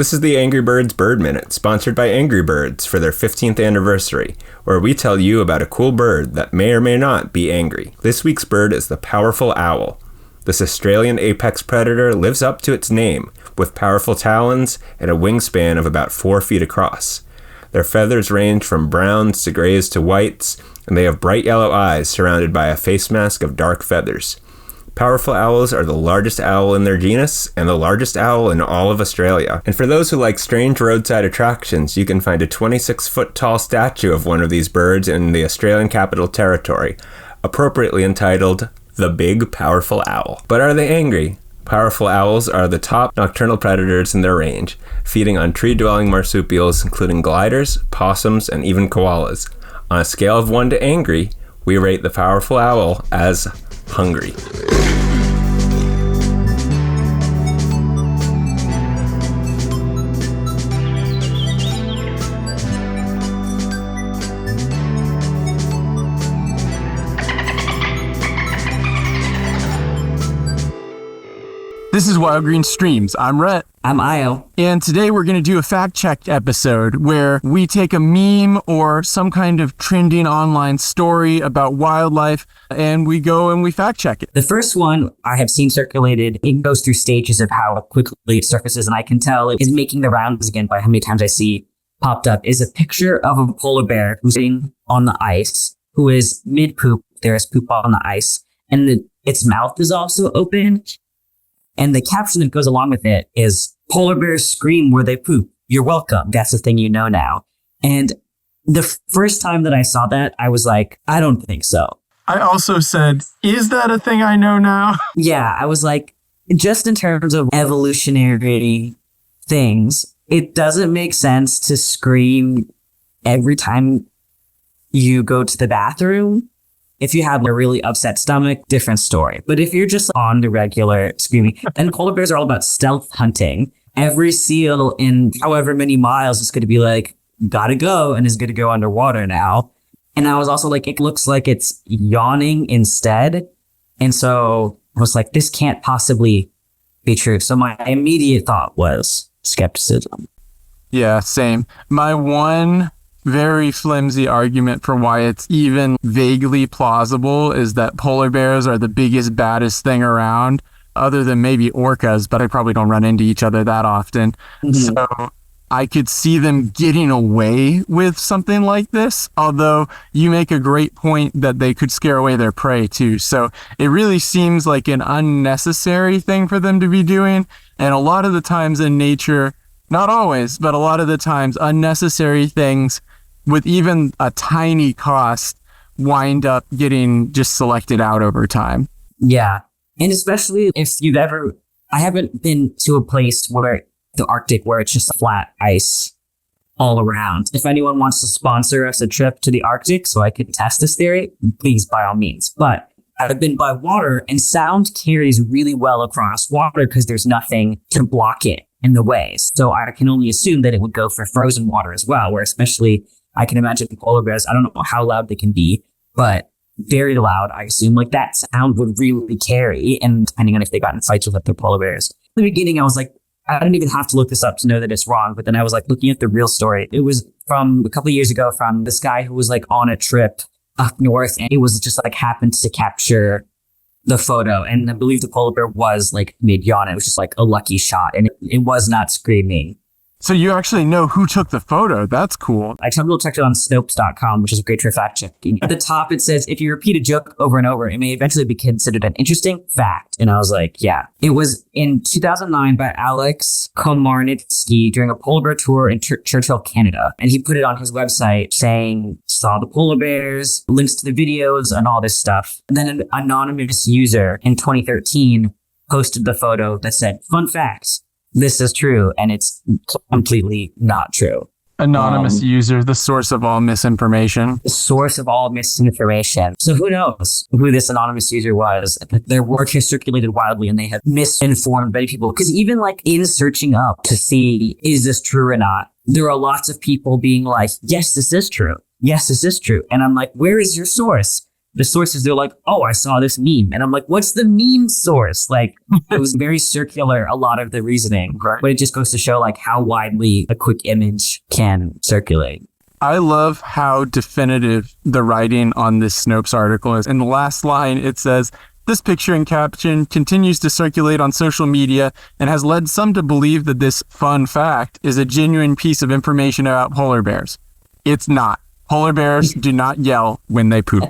This is the Angry Birds Bird Minute, sponsored by Angry Birds for their 15th anniversary, where we tell you about a cool bird that may or may not be angry. This week's bird is the powerful owl. This Australian apex predator lives up to its name, with powerful talons and a wingspan of about 4 feet across. Their feathers range from browns to grays to whites, and they have bright yellow eyes surrounded by a face mask of dark feathers. Powerful owls are the largest owl in their genus and the largest owl in all of Australia. And for those who like strange roadside attractions, you can find a 26-foot tall statue of one of these birds in the Australian Capital Territory, appropriately entitled The Big Powerful Owl. But are they angry? Powerful owls are the top nocturnal predators in their range, feeding on tree-dwelling marsupials including gliders, possums, and even koalas. On a scale of 1 to angry, we rate the powerful owl as hungry. This is Wild Green Streams. I'm Rhett. I'm Io. And today we're going to do a fact-check episode where we take a meme or some kind of trending online story about wildlife and we go and we fact-check it. The first one I have seen circulated, it goes through stages of how quickly it surfaces, and I can tell it is making the rounds again by how many times I see popped up, is a picture of a polar bear who's sitting on the ice, who is mid-poop. There is poop on the ice, and its mouth is also open. And the caption that goes along with it is, polar bears scream where they poop. You're welcome. That's the thing you know now. And the first time that I saw that, I was like, I don't think so. I also said, is that a thing I know now? Yeah, I was like, just in terms of evolutionary things, it doesn't make sense to scream every time you go to the bathroom. If you have a really upset stomach, different story. But if you're just on the regular screaming, and polar bears are all about stealth hunting. Every seal in however many miles is going to be like, gotta go, and is going to go underwater now. And I was also like, it looks like it's yawning instead. And so I was like, this can't possibly be true. So my immediate thought was skepticism. Yeah, same. My one very flimsy argument for why it's even vaguely plausible is that polar bears are the biggest, baddest thing around, other than maybe orcas, but I probably don't run into each other that often. Mm-hmm. So I could see them getting away with something like this, although you make a great point that they could scare away their prey too. So it really seems like an unnecessary thing for them to be doing. And a lot of the times in nature, not always, but a lot of the times, unnecessary things with even a tiny cost wind up getting just selected out over time. Yeah. And especially if you've ever, I haven't been to a place where the Arctic where it's just flat ice all around. If anyone wants to sponsor us a trip to the Arctic so I could test this theory, please, by all means. But I've been by water, and sound carries really well across water because there's nothing to block it in the way. So I can only assume that it would go for frozen water as well, where especially I can imagine polar bears, I don't know how loud they can be, but very loud, I assume. Like that sound would really carry, and depending on if they got in fights with other polar bears. In the beginning, I was like, I didn't even have to look this up to know that it's wrong. But then I was like looking at the real story. It was from a couple of years ago from this guy who was like on a trip up north, and it was just like happened to capture the photo. And I believe the polar bear was like mid-yawn. It was just like a lucky shot, and it was not screaming. So you actually know who took the photo. That's cool. I checked it on Snopes.com, which is great for fact checking. At the top, it says, if you repeat a joke over and over, it may eventually be considered an interesting fact. And I was like, yeah. It was in 2009 by Alex Komarnitsky during a polar bear tour in Churchill, Canada. And he put it on his website saying, saw the polar bears, links to the videos and all this stuff. And then an anonymous user in 2013 posted the photo that said, fun facts. This is true, and it's completely not true. Anonymous user, the source of all misinformation. The source of all misinformation. So who knows who this anonymous user was? Their work has circulated wildly, and they have misinformed many people. Because even like in searching up to see, is this true or not? There are lots of people being like, yes, this is true. Yes, this is true. And I'm like, where is your source? the sources, they're like, oh, I saw this meme. And I'm like, what's the meme source? Like, it was very circular, a lot of the reasoning. Right. But it just goes to show like how widely a quick image can circulate. I love how definitive the writing on this Snopes article is. In the last line, it says, this picture and caption continues to circulate on social media and has led some to believe that this fun fact is a genuine piece of information about polar bears. It's not. Polar bears do not yell when they poop,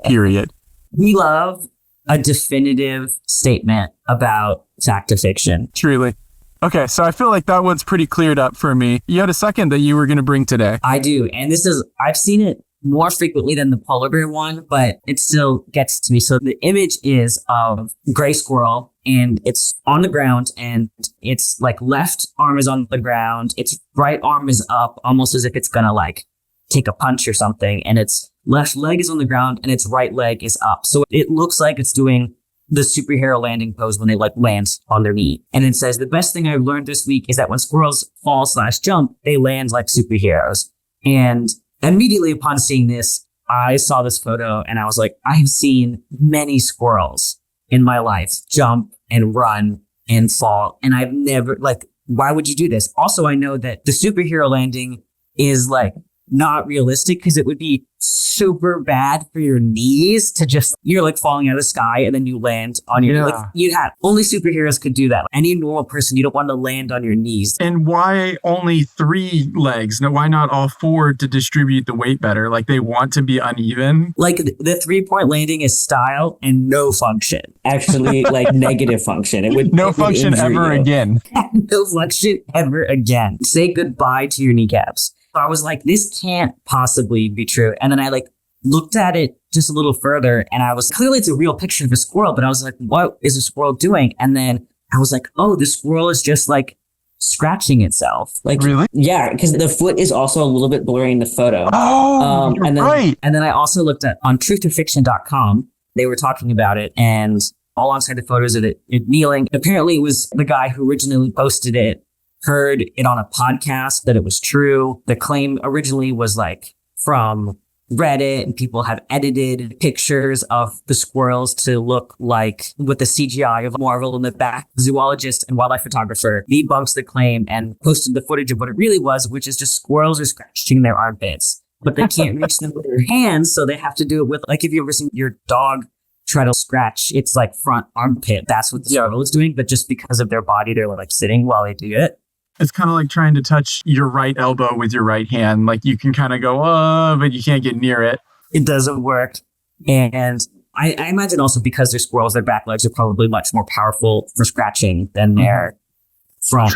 period. We love a definitive statement about fact or fiction. Truly. Okay, so I feel like that one's pretty cleared up for me. You had a second that you were going to bring today. I do. And I've seen it more frequently than the polar bear one, but it still gets to me. So the image is of gray squirrel and it's on the ground and it's like left arm is on the ground. Its right arm is up almost as if it's going to like take a punch or something. And its left leg is on the ground and its right leg is up. So it looks like it's doing the superhero landing pose when they like land on their knee. And it says, the best thing I've learned this week is that when squirrels fall/jump, they land like superheroes. And immediately upon seeing this, I saw this photo and I was like, I have seen many squirrels in my life jump and run and fall. And I've never, like, why would you do this? Also, I know that the superhero landing is like not realistic because it would be super bad for your knees to just, you're like falling out of the sky and then you land on your, like, only superheroes could do that. Any normal person, you don't want to land on your knees. And why only 3 legs? No, why not all 4 to distribute the weight better? Like they want to be uneven? Like the 3-point landing is style and no function. Actually, like negative function. It would no function ever again. No function ever again. Say goodbye to your kneecaps. So I was like, this can't possibly be true. And then I like looked at it just a little further and I was clearly it's a real picture of a squirrel, but I was like, what is a squirrel doing? And then I was like, oh, the squirrel is just like scratching itself. Like, really? Yeah, because the foot is also a little bit blurry in the photo. Oh, and then, right. And then I also looked at on trutherfiction.com, they were talking about it and alongside the photos of it kneeling. Apparently it was the guy who originally posted it heard it on a podcast that it was true. The claim originally was like from Reddit and people have edited pictures of the squirrels to look like with the CGI of Marvel in the back. Zoologist and wildlife photographer debunks the claim and posted the footage of what it really was, which is just squirrels are scratching their armpits, but they can't reach them with their hands. So they have to do it with, like, if you've ever seen your dog try to scratch its like front armpit, that's what the squirrel is doing. But just because of their body, they're like sitting while they do it. It's kind of like trying to touch your right elbow with your right hand. Like you can kind of go, but you can't get near it. It doesn't work. And I imagine also because they're squirrels, their back legs are probably much more powerful for scratching than their front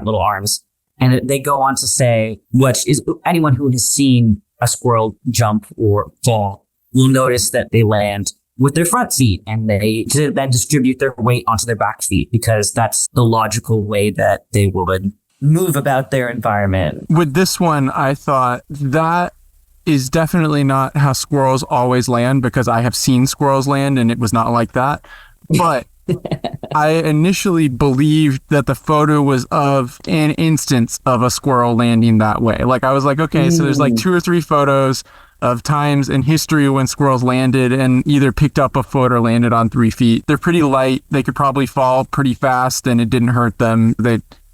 little arms. And they go on to say, which is anyone who has seen a squirrel jump or fall will notice that they land with their front feet and they then distribute their weight onto their back feet because that's the logical way that they would move about their environment. With this one, I thought that is definitely not how squirrels always land because I have seen squirrels land and it was not like that. But I initially believed that the photo was of an instance of a squirrel landing that way. Like I was like, okay, so there's like 2 or 3 photos of times in history when squirrels landed and either picked up a foot or landed on 3 feet. They're pretty light. They could probably fall pretty fast and it didn't hurt them.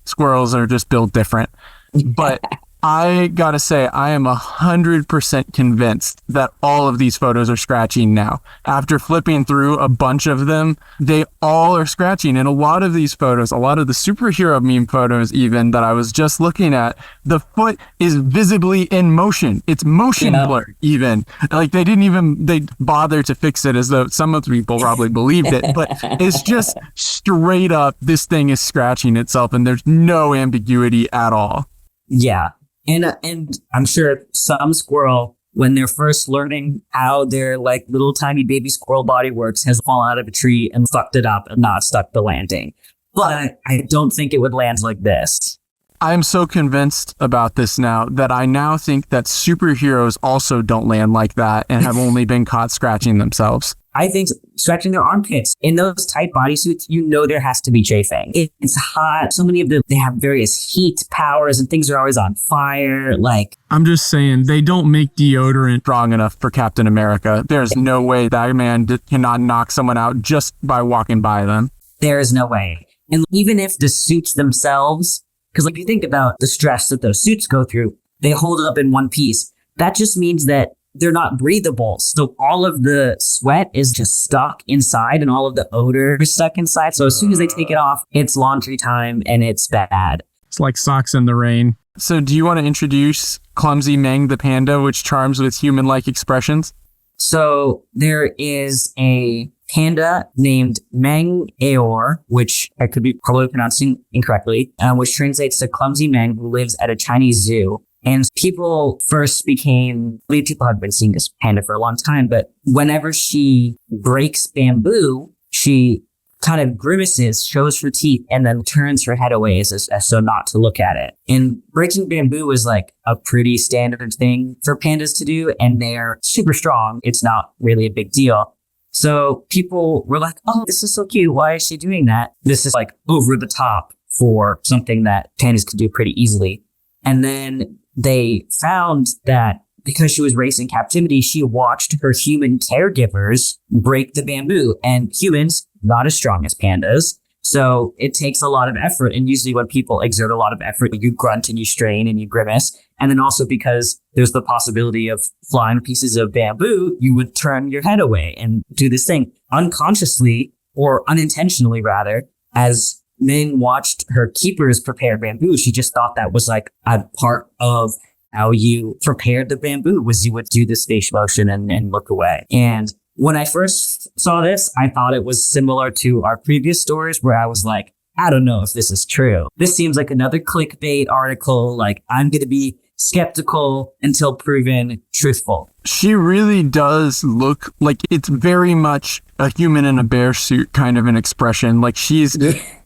Squirrels are just built different. But I gotta say, I am 100% convinced that all of these photos are scratching now. After flipping through a bunch of them, they all are scratching. And a lot of these photos, a lot of the superhero meme photos even that I was just looking at, the foot is visibly in motion. It's motion blur even. Like they bother to fix it as though some of the people probably believed it. But it's just straight up, this thing is scratching itself and there's no ambiguity at all. Yeah. And I'm sure some squirrel, when they're first learning how their like little tiny baby squirrel body works, has fallen out of a tree and fucked it up and not stuck the landing. But I don't think it would land like this. I'm so convinced about this now that I now think that superheroes also don't land like that and have only been caught scratching themselves. I think stretching their armpits. In those tight bodysuits, you know there has to be chafing. It's hot. So many of them, they have various heat powers and things are always on fire. Like, I'm just saying, they don't make deodorant strong enough for Captain America. There's no way that man cannot knock someone out just by walking by them. there is no way. And even if the suits themselves, because like if you think about the stress that those suits go through, they hold it up in one piece. That just means that they're not breathable. So all of the sweat is just stuck inside and all of the odor is stuck inside. So as soon as they take it off, it's laundry time and it's bad. It's like socks in the rain. So do you want to introduce Clumsy Meng the panda, which charms with human-like expressions? So there is a panda named Meng Aor, which I could be probably pronouncing incorrectly, which translates to Clumsy Meng, who lives at a Chinese zoo. And people first became, people have been seeing this panda for a long time, but whenever she breaks bamboo, she kind of grimaces, shows her teeth, and then turns her head away as so not to look at it. And breaking bamboo is like a pretty standard thing for pandas to do, and they're super strong. It's not really a big deal. So people were like, oh, this is so cute. Why is she doing that? This is like over the top for something that pandas could do pretty easily. And then they found that because she was raised in captivity, she watched her human caregivers break the bamboo, and humans, not as strong as pandas. So it takes a lot of effort. And usually when people exert a lot of effort, you grunt and you strain and you grimace. And then also because there's the possibility of flying pieces of bamboo, you would turn your head away and do this thing unconsciously or unintentionally rather. As Ming watched her keepers prepare bamboo, she just thought that was like a part of how you prepared the bamboo, was you would do this face motion and look away. And when I first saw this, I thought it was similar to our previous stories where I was like, I don't know if this is true. This seems like another clickbait article. Like, I'm going to be skeptical until proven truthful. She really does look like it's very much a human in a bear suit kind of an expression. Like she's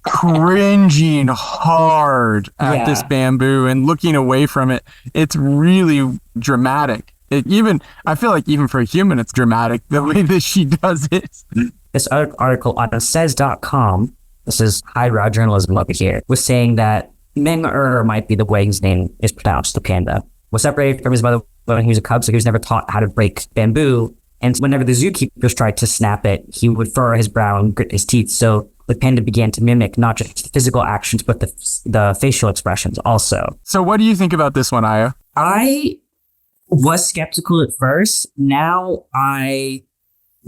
cringing hard at this bamboo and looking away from it. It's really dramatic. I feel like even for a human, it's dramatic the way that she does it. This article on says.com, this is highbrow journalism over here, was saying that Meng might be the way his name is pronounced, the panda, was separated from his mother when he was a cub, so he was never taught how to break bamboo. And whenever the zookeepers tried to snap it, he would furrow his brow and grit his teeth. So the panda began to mimic not just the physical actions, but the facial expressions also. So what do you think about this one, Aya? I was skeptical at first. Now I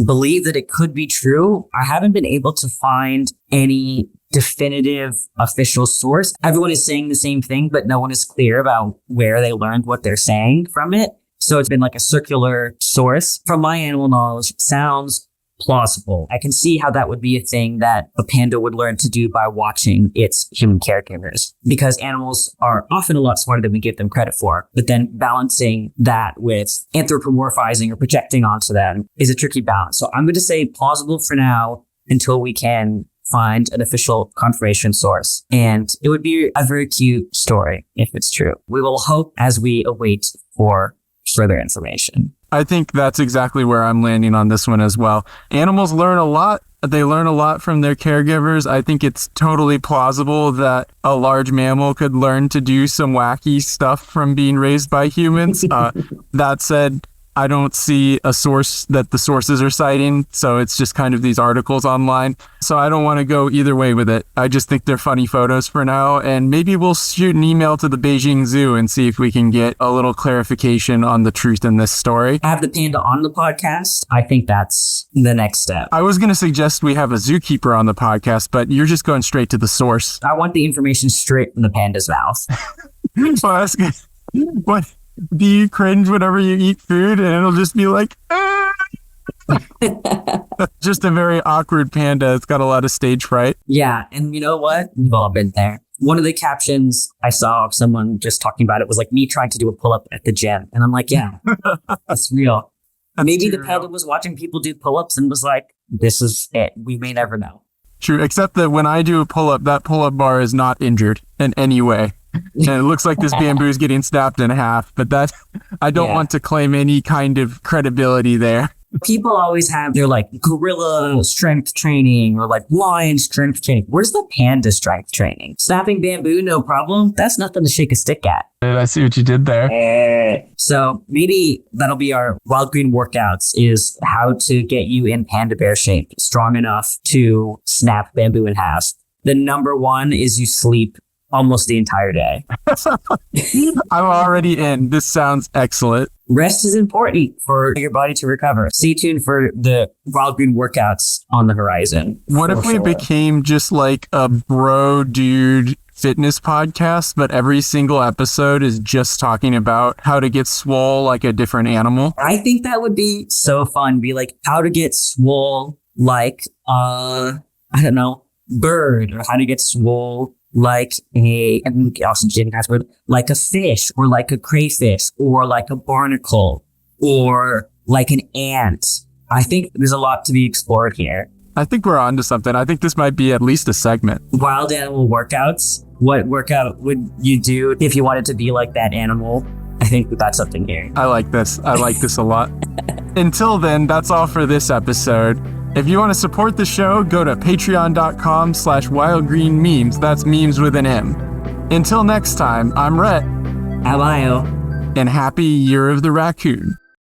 believe that it could be true. I haven't been able to find any definitive official source. Everyone is saying the same thing, but no one is clear about where they learned what they're saying from it. So it's been like a circular source. From my animal knowledge, it sounds plausible. I can see how that would be a thing that a panda would learn to do by watching its human caregivers, because animals are often a lot smarter than we give them credit for. But then balancing that with anthropomorphizing or projecting onto them is a tricky balance. So I'm going to say plausible for now until we can find an official confirmation source. And it would be a very cute story if it's true. We will hope as we await for further information. I think that's exactly where I'm landing on this one as well. Animals learn a lot. They learn a lot from their caregivers. I think it's totally plausible that a large mammal could learn to do some wacky stuff from being raised by humans. That said, I don't see a source that the sources are citing, so it's just kind of these articles online. So I don't want to go either way with it. I just think they're funny photos for now, and maybe we'll shoot an email to the Beijing Zoo and see if we can get a little clarification on the truth in this story. Have the panda on the podcast. I think that's the next step. I was going to suggest we have a zookeeper on the podcast, but you're just going straight to the source. I want the information straight from the panda's mouth. What? Do you cringe whenever you eat food and it'll just be like, just a very awkward panda. It's got a lot of stage fright. Yeah. And you know what? We've all been there. One of the captions I saw of someone just talking about it was like me trying to do a pull-up at the gym. And I'm like, yeah, that's real. Maybe the panda was watching people do pull-ups and was like, this is it. We may never know. True. Except that when I do a pull-up, that pull-up bar is not injured in any way. And it looks like this bamboo is getting snapped in half, but I don't want to claim any kind of credibility there. People always have their like gorilla strength training or like lion strength training. Where's the panda strength training? Snapping bamboo, no problem. That's nothing to shake a stick at. I see what you did there. So maybe that'll be our Wild Green workouts, is how to get you in panda bear shape, strong enough to snap bamboo in half. The number one is you sleep almost the entire day. I'm already in. This sounds excellent. Rest is important for your body to recover. Stay tuned for the Wild Green workouts on the horizon. What if we became just like a bro dude fitness podcast, but every single episode is just talking about how to get swole like a different animal? I think that would be so fun. Be like how to get swole like, I don't know, bird, or how to get swole like and also like a fish, or like a crayfish, or like a barnacle, or like an ant. I think there's a lot to be explored here. I think we're on to something. I think this might be at least a segment. Wild animal workouts. What workout would you do if you wanted to be like that animal? I think that's something here. I like this. I like this a lot. Until then, that's all for this episode. If you want to support the show, go to patreon.com/wildgreenmemes. That's memes with an M. Until next time, I'm Rhett. I'm Io. And happy Year of the Raccoon.